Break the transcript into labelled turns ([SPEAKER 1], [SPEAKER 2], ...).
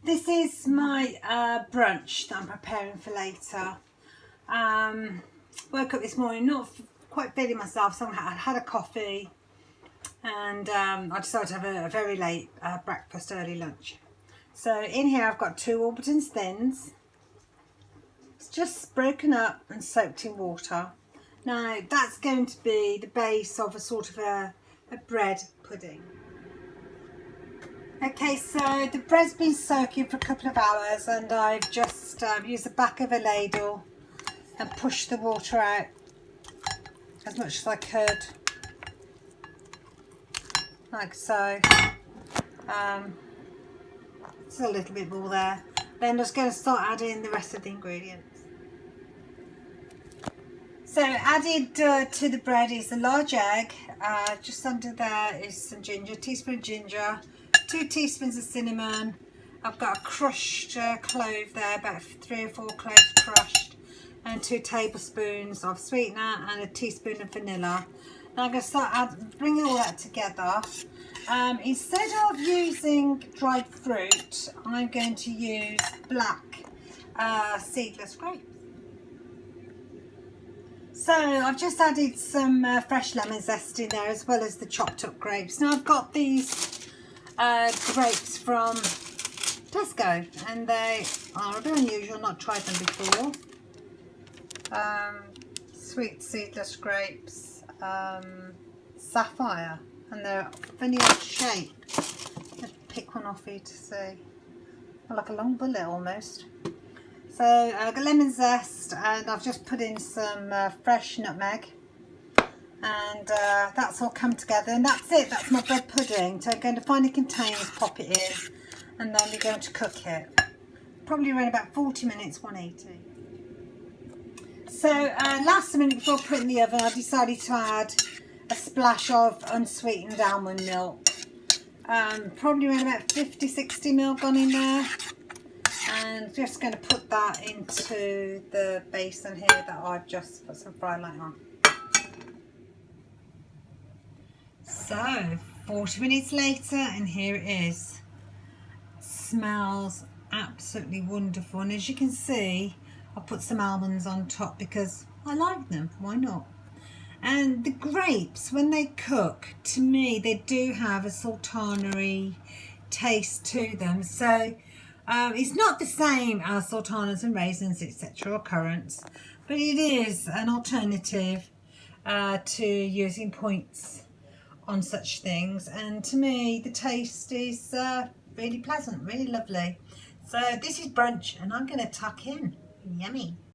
[SPEAKER 1] This is my brunch that I'm preparing for later. Woke up this morning not quite feeling myself, so I had a coffee, and I decided to have a very late breakfast, early lunch. So in here I've got 2 Warburtons Thins. It's just broken up and soaked in water. Now that's going to be the base of a sort of a bread pudding. Okay, so the bread's been soaking for a couple of hours, and I've just used the back of a ladle and pushed the water out as much as I could, like so. There's a little bit more there. Then I'm just going to start adding the rest of the ingredients. So added to the bread is a large egg. Just under there is some ginger, teaspoon of ginger, 2 teaspoons of cinnamon. I've got a crushed clove there, about 3 or 4 cloves crushed, and 2 tablespoons of sweetener and a teaspoon of vanilla. Now I'm going to start bringing all that together. Instead of using dried fruit, I'm going to use black seedless grapes. So I've just added some fresh lemon zest in there, as well as the chopped up grapes. Now I've got these grapes from Tesco, and they are a bit unusual, not tried them before. Sweet seedless grapes, sapphire, and they're funny odd shape. Let's pick one off here to see. They're like a long bullet almost. So I've got lemon zest, and I've just put in some fresh nutmeg, and that's all come together, and that's it. That's my bread pudding. So I'm going to find the containers, pop it in, and then we're going to cook it. Probably around about 40 minutes, 180. So last minute before putting in the oven, I decided to add a splash of unsweetened almond milk. Probably around about 50-60 ml gone in there. And just going to put that into the basin here that I've just put some fry light on. So 40 minutes later, and here it is. Smells absolutely wonderful, and as you can see, I put some almonds on top because I like them, why not? And the grapes, when they cook, to me they do have a sultanery taste to them. So it's not the same as sultanas and raisins, etc., or currants, but it is an alternative to using points on such things, and to me the taste is really pleasant, really lovely. So this is brunch, and I'm going to tuck in. Yummy.